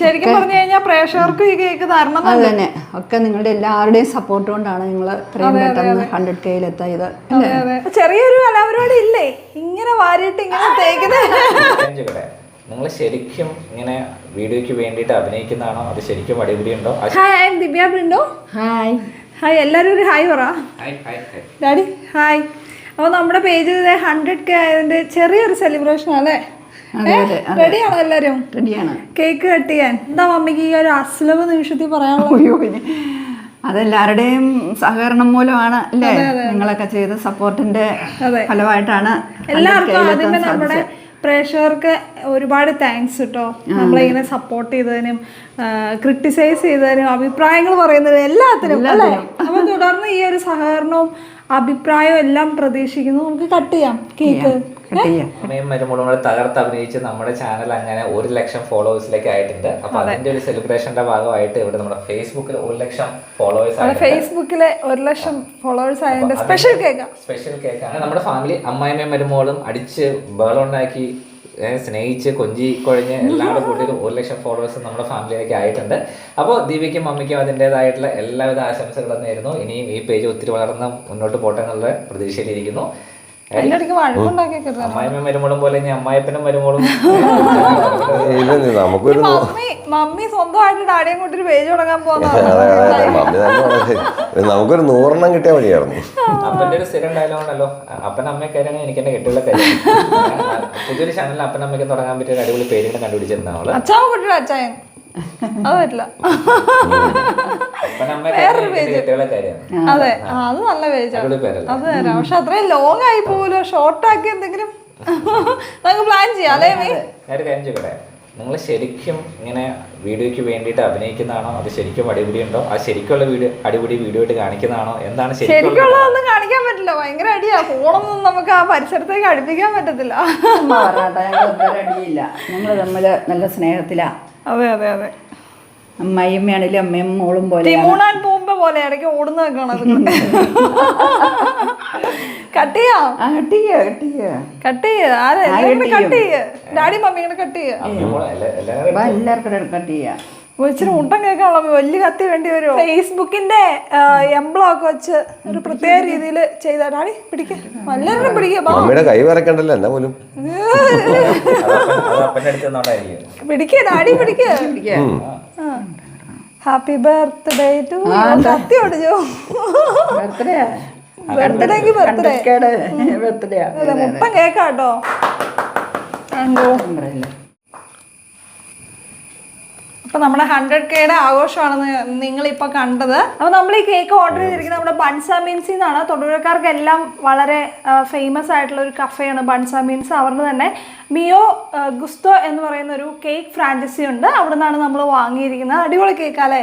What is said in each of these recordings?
ശരിക്കും പറഞ്ഞു കഴിഞ്ഞാൽ പ്രേക്ഷകർക്ക് ഈ കേക്ക് തരണം. അത് തന്നെ ഒക്കെ നിങ്ങളുടെ എല്ലാവരുടെയും സപ്പോർട്ട് കൊണ്ടാണ് നിങ്ങൾ ഇത്രയും പെട്ടെന്ന് 100K എത്തിയത്. ചെറിയൊരു കലാപരിപാടി ഇല്ലേ ഇങ്ങനെ വാരിയിട്ട് ഇങ്ങനെ തേക്കുന്നത്? നിങ്ങൾ ശരിക്കും ഇങ്ങനെ വീഡിയോയ്ക്ക് വേണ്ടിയിട്ട് അഭിനയിക്കുന്നതാണോ അത് ശരിക്കും അടിപൊളിയുണ്ടോ? Hi, I am Divya Brindo. Hi hi, എല്ലാവരും ഒരു ഹായ് പറ. Daddy hi. അപ്പോൾ നമ്മുടെ പേജിൽ 100K ആയതിൻ്റെ ചെറിയൊരു സെലിബ്രേഷൻ അല്ലേ? റെഡിയാണോ എല്ലാവരും? റെഡിയാണ്. കേക്ക് കട്ട് ചെയ്യാൻ എന്താ മമ്മിക്ക് ഈ ഒരു അസ്ലഭ നിമിഷത്തിൽ പറയാനുള്ളത്? അതെല്ലാവരുടെയും സഹകരണം മൂലമാണ് അല്ലേ? നിങ്ങളൊക്കെ ചെയ്ത സപ്പോർട്ടിന്റെ ഫലമായിട്ടാണ് എല്ലാവർക്കും ആദ്യമേ നമ്മുടെ പ്രേക്ഷകർക്ക് ഒരുപാട് താങ്ക്സ് കേട്ടോ. നമ്മളിങ്ങനെ സപ്പോർട്ട് ചെയ്തതിനും ക്രിട്ടിസൈസ് ചെയ്തതിനും അഭിപ്രായങ്ങൾ പറയുന്നതിനും എല്ലാത്തിനും അല്ലേ? അപ്പൊ തുടർന്ന് ഈ ഒരു സഹകരണവും അഭിപ്രായവും എല്ലാം പ്രതീക്ഷിക്കുന്നു. നമുക്ക് കട്ട് ചെയ്യാം കേക്ക്. അമ്മയും മരുമോളും കൂടെ തകർത്ത് അഭിനയിച്ച് നമ്മുടെ ചാനൽ അങ്ങനെ 1 ലക്ഷം ഫോളോവേഴ്സിലേക്ക് ആയിട്ടുണ്ട്. അപ്പൊ അതിന്റെ ഒരു സെലിബ്രേഷന്റെ ഭാഗമായിട്ട് ഇവിടെ നമ്മുടെ ഫേസ്ബുക്കിൽ 1 ലക്ഷം ഫോളോവേഴ്സ് ഫേസ്ബുക്കിലെ 1 ലക്ഷം ഫോളോവേഴ്സ് ആയതിന്റെ സ്പെഷ്യൽ കേക്കാണ്. നമ്മുടെ ഫാമിലി അമ്മായിമ്മയും മരുമോളും അടിച്ച് ബഹളമുണ്ടാക്കി സ്നേഹിച്ച് കൊഞ്ചി കുഴഞ്ഞ് എല്ലാവരുടെ കൂട്ടിയിൽ 1 ലക്ഷം ഫോളോവേഴ്സ് നമ്മുടെ ഫാമിലിയിലേക്ക് ആയിട്ടുണ്ട്. അപ്പോൾ ദീപയ്ക്കും മമ്മിക്കും അതിൻ്റെതായിട്ടുള്ള എല്ലാവിധ ആശംസകളും നേരുന്നു. ഇനിയും ഈ പേജ് ഒത്തിരി വളർന്ന് മുന്നോട്ട് പോട്ടെ എന്നുള്ള പ്രതീക്ഷയിലിരിക്കുന്നു. അമ്മായിമ്മ മരുമോളും പോലെ അമ്മായിപ്പനും മരുമോളും മമ്മി സ്വന്തമായിട്ട് ഡാഡിയെ കൊണ്ടൊരു പേജ് തുടങ്ങാൻ പോകുന്ന നമുക്കൊരു 100 കിട്ടിയാൽ മതിയായിരുന്നു. അപ്പൻ്റെ ഒരു സ്ഥിരം ഡയലോഗാണല്ലോ, അപ്പൻ അമ്മക്കാരാണ് എനിക്ക് എന്റെ കെട്ടുള്ള കാര്യം. പുതിയൊരു ചാനലിൽ അപ്പൻ അമ്മയ്ക്ക് തുടങ്ങാൻ പറ്റിയ അടിപൊളി പേരുകൾ കണ്ടുപിടിച്ചിരുന്ന അവള്. അച്ഛാവും കുട്ടിയുടെ അച്ചായൻ അത് പറ്റില്ല. അതെ, അത് നല്ല പേജാണ്, അത് തരാം. പക്ഷെ അത്രയും ലോങ് ആയി പോലോ, ഷോർട്ട് ആക്കി എന്തെങ്കിലും നമുക്ക് പ്ലാൻ ചെയ്യാം അല്ലേ? ഞാനൊരു കാര്യം ചോദിക്കട്ടെ, നിങ്ങൾ ശരിക്കും ഇങ്ങനെ വീഡിയോയ്ക്ക് വേണ്ടിയിട്ട് അഭിനയിക്കുന്നതാണോ അത് ശരിക്കും അടിപൊളിയുണ്ടോ? ആ ശരിക്കുള്ള അടിപൊളി വീഡിയോ ആയിട്ട് കാണിക്കുന്നതാണോ? എന്താണ് ശരിക്കുള്ളതൊന്നും കാണിക്കാൻ പറ്റില്ല, ഭയങ്കര അടിയാ. ഫോണൊന്നും നമുക്ക് ആ പരിസരത്തേക്ക് അടുപ്പിക്കാൻ പറ്റത്തില്ല. അടിയില്ല, ഞങ്ങൾ തമ്മിൽ നല്ല സ്നേഹത്തിലാ. അതെ അതെ അതെ. അമ്മയമ്മയാണെങ്കിലും അമ്മയും മോളും പോലെ തിമൂണാൻ പൂമ്പ പോലെ ഇടയ്ക്ക് ഓടുന്നത് കാണാം. കട്ട് ചെയ്യാം, കട്ട് ചെയ്യ ഡാഡി മമ്മി ഇങ്ങനെ കട്ട് ചെയ്യ. എല്ലാവർക്കും കട്ട് ചെയ്യാം. ഇച്ചിരി മുട്ടം കേൾക്കാനുള്ള വലിയ കത്തി വേണ്ടി വരുമോ? ഫേസ്ബുക്കിന്റെ എംബ്ലം ഒക്കെ വെച്ച് ഒരു പ്രത്യേക രീതിയിൽ ചെയ്താ ഡാഡി പിടിക്കുക, എല്ലാവരും പിടിക്കുക. കൈ വരക്കണ്ടല്ലോ എന്നാ പോലും പിടിക്കുക ഡാഡി പിടിക്കുക. ഹാപ്പി ബർത്ത്ഡേ ടു കത്തി ഓടിച്ചോ. ബർത്ത്ഡേക്ക് ബർത്ത്ഡേ മുട്ടം കേക്കാട്ടോ. അപ്പോൾ നമ്മുടെ 100Kയുടെ ആഘോഷമാണെന്ന് നിങ്ങളിപ്പോൾ കണ്ടത്. അപ്പോൾ നമ്മൾ ഈ കേക്ക് ഓർഡർ ചെയ്തിരിക്കുന്നത് നമ്മുടെ ബൺസ മീൻസിൽ നിന്നാണ്. തൊടുപുഴക്കാർക്കെല്ലാം വളരെ ഫേമസ് ആയിട്ടുള്ള ഒരു കഫേയാണ് ബൺസ മീൻസ്. അവരുടെ തന്നെ മിയോ ഗുസ്തോ എന്ന് പറയുന്ന ഒരു കേക്ക് ഫ്രാഞ്ചൈസി ഉണ്ട്. അവിടെ നിന്നാണ് നമ്മൾ വാങ്ങിയിരിക്കുന്നത്. അടിപൊളി കേക്കല്ലേ,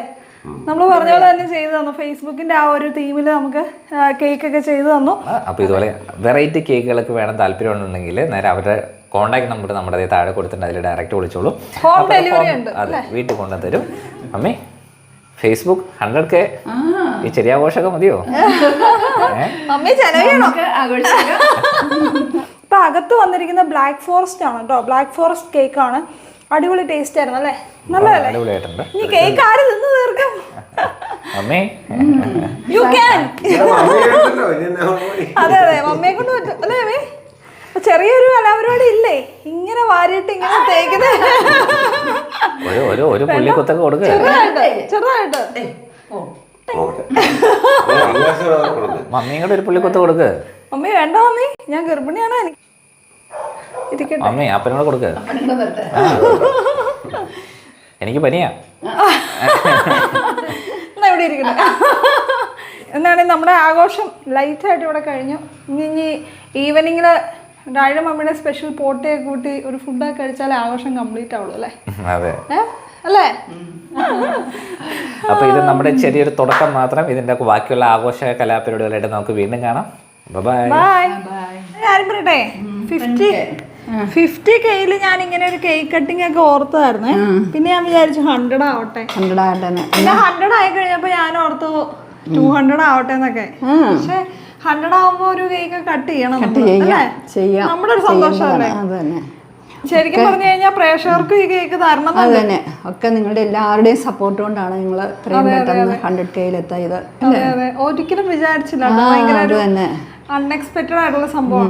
നമ്മൾ പറഞ്ഞ പോലെ തന്നെ ചെയ്തു തന്നു. ഫേസ്ബുക്കിന്റെ ആ ഒരു തീമിൽ നമുക്ക് കേക്കൊക്കെ ചെയ്തു തന്നു. അപ്പോൾ ഇതുപോലെ വെറൈറ്റി കേക്കുകളൊക്കെ വേണം താല്പര്യം ഉണ്ടെങ്കിൽ നേരെ അവരുടെ കോൺടാക്ട് നമ്പർ നമ്മുടെ താഴെ കൊടുത്തിട്ടുണ്ട്, അതിൽ ഡയറക്റ്റ് വിളിച്ചോളൂ. ഹോം ഡെലിവറി ഉണ്ട്, അതെ, വീട്ടിൽ കൊണ്ടുതരും. അമ്മേ ഫേസ്ബുക്ക് 100K ഈ ചെറിയ ആഘോഷമൊക്കെ മതിയോ? ഇപ്പൊ അകത്ത് വന്നിരിക്കുന്ന ബ്ലാക്ക് ഫോറസ്റ്റ് ആണ് കേട്ടോ. ബ്ലാക്ക് ഫോറസ്റ്റ് കേക്കാണ്. അടിപൊളി ടേസ്റ്റ് ആയിരുന്നു അല്ലേ? നല്ലതല്ലേ? ഈ കേക്ക് ആര് നിന്ന് തീർക്കും? You can. അതെ അതെ, മമ്മിയെ കൊണ്ട് പറ്റും അല്ലേ? അമ്മേ ചെറിയൊരു കലാപരിപാടി ഇല്ലേ ഇങ്ങനെ വാരിയിട്ട് ഇങ്ങനെ തേക്കുന്നത്? ചെറുതായിട്ട് മമ്മിയും കൂടെ ഒരു പുള്ളിക്കൊത്ത കൊടുക്ക്. മമ്മി വേണ്ട മമ്മി, ഞാൻ ഗർഭിണിയാണ്, ഇരിക്കട്ടെ. മമ്മി അപ്പനോട് കൊടുക്ക്. എനിക്ക് പനിയാ. എന്നാ ഇവിടെ ഇരിക്കട്ടെ. എന്നാണ് നമ്മുടെ ആഘോഷം ലൈറ്റായിട്ട് ഇവിടെ കഴിഞ്ഞു. ഇനി ഈവനിങ്ങിൽ ഡാഡിയുടെ മമ്മിയുടെ സ്പെഷ്യൽ പോട്ടയൊക്കെ കൂട്ടി ഒരു ഫുഡൊക്കെ കഴിച്ചാലേ ആഘോഷം കംപ്ലീറ്റ് ആവുള്ളൂ അല്ലേ? അതെ അല്ലേ? അപ്പോൾ ഇത് നമ്മുടെ ചെറിയൊരു തുടക്കം മാത്രം. ഇതിൻ്റെ ബാക്കിയുള്ള ആഘോഷ കലാപരിപാടികളായിട്ട് നമുക്ക് വീണ്ടും കാണാം. Bye bye. ഞാനും പറയട്ടെ, 50Kയിൽ ഞാൻ ഇങ്ങനെ ഒരു കേക്ക് കട്ടിങ് ഒക്കെ ഓർത്തായിരുന്നേ. പിന്നെ ഞാൻ വിചാരിച്ചു 100 ആവട്ടെ. പിന്നെ 100 ആയി കഴിഞ്ഞപ്പോ ഞാൻ ഓർത്തു 200 ആവട്ടെ എന്നൊക്കെ. പക്ഷെ 100 ആവുമ്പോ ഒരു കേക്ക് കട്ട് ചെയ്യണം, നമ്മുടെ ഒരു സന്തോഷമല്ലേ? ശരിക്കും പറഞ്ഞു കഴിഞ്ഞാൽ പ്രേക്ഷകർക്ക് ഈ കേക്ക് തരണം. അത് തന്നെ ഒക്കെ നിങ്ങളുടെ എല്ലാവരുടെയും സപ്പോർട്ട് കൊണ്ടാണ് നിങ്ങൾ ഇത്രയും പെട്ടെന്ന് 100K എത്തായത്. ഒരിക്കലും വിചാരിച്ചില്ല. ഭയങ്കര തന്നെ അൺഎക്സ്പെക്റ്റഡ് ആയിട്ടുള്ള സംഭവം.